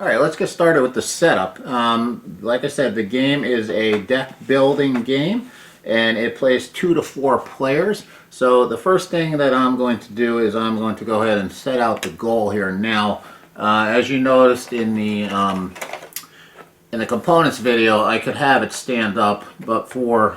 Alright, let's get started with the setup. Like I said, the game is a deck building game and it plays 2 to 4 players. So the first thing that I'm going to do is I'm going to go ahead and set out the goal here now. As you noticed in the components video, I could have it stand up, but for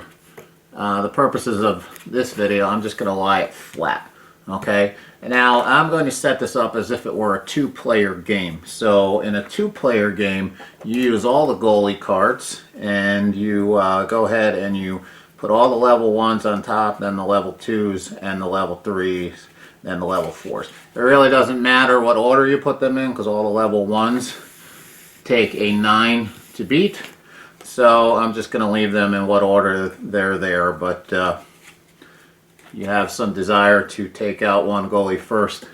the purposes of this video, I'm just going to lie it flat. Okay, and now I'm going to set this up as if it were a 2-player game. So in a 2-player game, you use all the goalie cards and you go ahead and you put all the level 1s on top, then the level 2s and the level 3s, then the level 4s. It really doesn't matter what order you put them in because all the level 1s take a 9 to beat. So I'm just going to leave them in what order they're there, but you have some desire to take out one goalie first,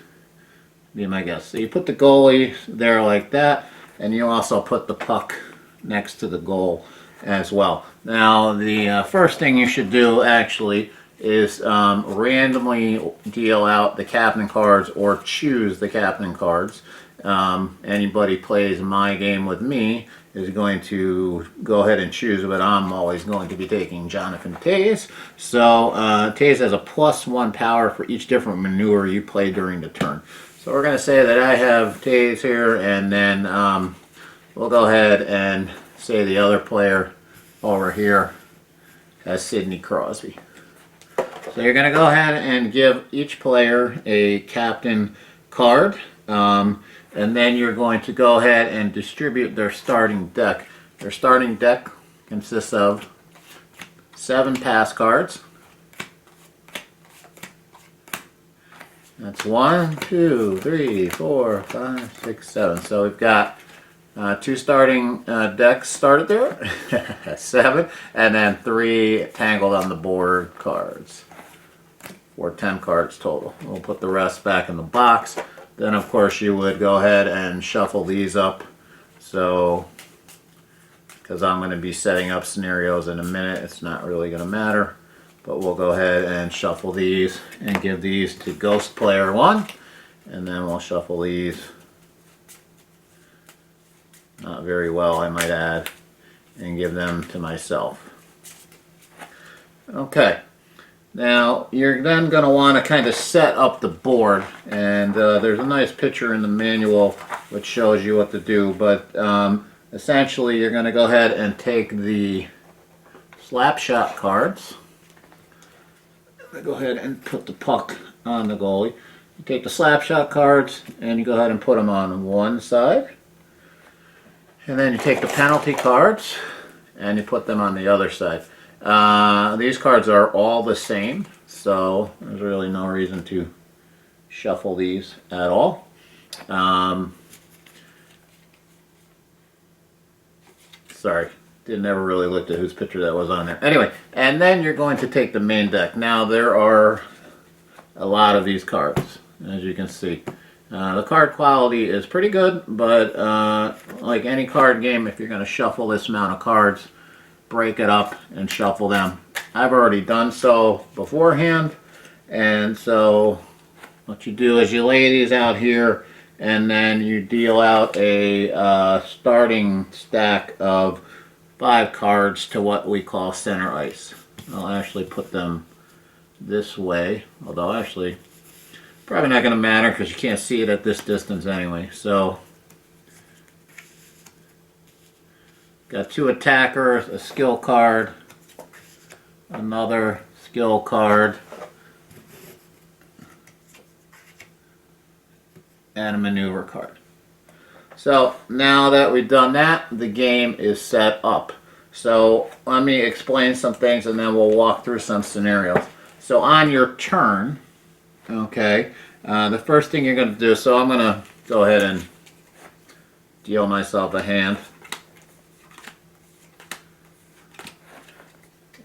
be my guess. So you put the goalie there like that, and you also put the puck next to the goal as well. Now the first thing you should do actually is randomly deal out the captain cards or choose the captain cards. Anybody plays my game with me is going to go ahead and choose, but I'm always going to be taking Jonathan Toews. So Toews has a +1 power for each different maneuver you play during the turn. So we're going to say that I have Toews here, and then we'll go ahead and say the other player over here has Sidney Crosby. So you're going to go ahead and give each player a captain card. And then you're going to go ahead and distribute their starting deck. Their starting deck consists of 7 pass cards. That's 1, 2, 3, 4, 5, 6, 7. So we've got 2 starting decks started there, 7, and then 3 tangled on the board cards, or 10 cards total. We'll put the rest back in the box. Then of course you would go ahead and shuffle these up. So, because I'm going to be setting up scenarios in a minute, it's not really going to matter. But we'll go ahead and shuffle these and give these to Ghost Player 1. And then we'll shuffle these, not very well I might add, and give them to myself. Okay. Now, you're then going to want to kind of set up the board, and there's a nice picture in the manual which shows you what to do, but essentially you're going to go ahead and take the slap shot cards. Go ahead and put the puck on the goalie. You take the slap shot cards and you go ahead and put them on one side, and then you take the penalty cards and you put them on the other side. These cards are all the same, so there's really no reason to shuffle these at all. Sorry, never really looked at whose picture that was on there. Anyway, and then you're going to take the main deck. Now there are a lot of these cards, as you can see. The card quality is pretty good, but like any card game, if you're going to shuffle this amount of cards, break it up and shuffle them. I've already done so beforehand, and so what you do is you lay these out here and then you deal out a starting stack of 5 cards to what we call center ice. I'll actually put them this way, although actually probably not going to matter because you can't see it at this distance anyway. So got 2 attackers, a skill card, another skill card, and a maneuver card. So now that we've done that, the game is set up. So let me explain some things and then we'll walk through some scenarios. So on your turn, okay, the first thing you're going to do, so I'm going to go ahead and deal myself a hand.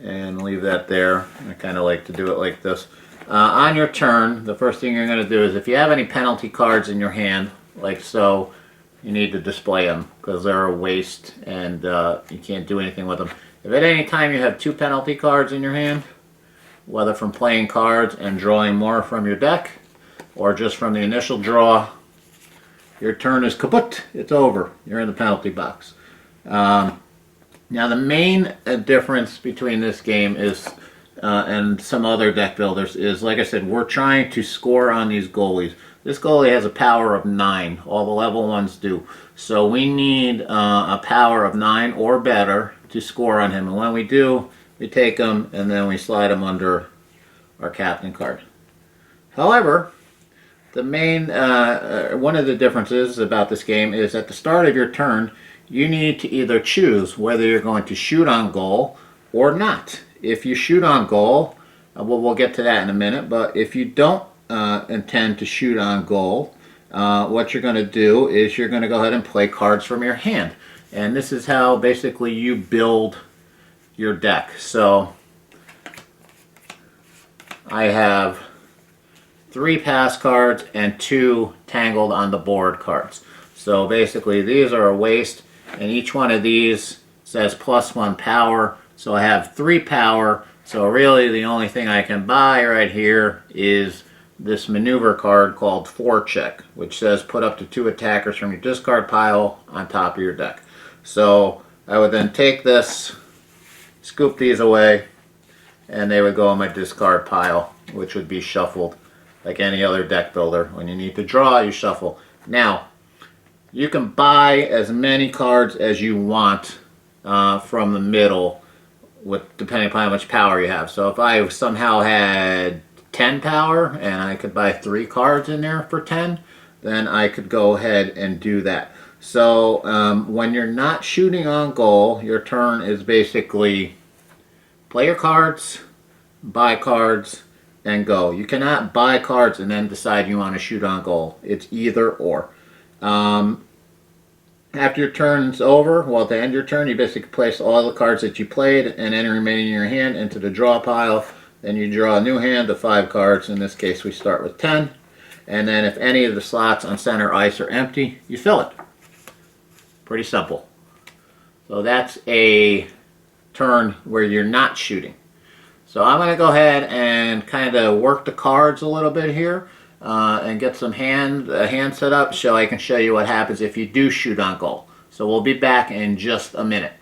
And leave that there. I kind of like to do it like this. On your turn, the first thing you're going to do is if you have any penalty cards in your hand, like so, you need to display them because they're a waste and you can't do anything with them. If at any time you have 2 penalty cards in your hand, whether from playing cards and drawing more from your deck or just from the initial draw, your turn is kaput. It's over. You're in the penalty box. Now the main difference between this game is and some other deck builders is, like I said, we're trying to score on these goalies. This goalie has a power of 9. All the level ones do. So we need a power of 9 or better to score on him. And when we do, we take him and then we slide him under our captain card. However, the main one of the differences about this game is at the start of your turn, you need to either choose whether you're going to shoot on goal or not. If you shoot on goal, we'll get to that in a minute, but if you don't intend to shoot on goal, what you're going to do is you're going to go ahead and play cards from your hand. And this is how basically you build your deck. So I have 3 pass cards and 2 tangled on the board cards. So basically these are a waste, and each one of these says +1 power. So I have 3 power. So really the only thing I can buy right here is this maneuver card called Forecheck, which says put up to 2 attackers from your discard pile on top of your deck. So I would then take this, scoop these away, and they would go on my discard pile, which would be shuffled like any other deck builder. When you need to draw, you shuffle. Now, you can buy as many cards as you want from the middle, depending upon how much power you have. So if I somehow had 10 power and I could buy 3 cards in there for 10, then I could go ahead and do that. So when you're not shooting on goal, your turn is basically play your cards, buy cards, and go. You cannot buy cards and then decide you want to shoot on goal. It's either or. After your turn's over, well, at the end of your turn, you basically place all the cards that you played and any remaining in your hand into the draw pile. Then you draw a new hand of 5 cards. In this case, we start with 10. And then if any of the slots on center ice are empty, you fill it. Pretty simple. So that's a turn where you're not shooting. So I'm going to go ahead and kind of work the cards a little bit here and get some hand set up so I can show you what happens if you do shoot on goal. So we'll be back in just a minute.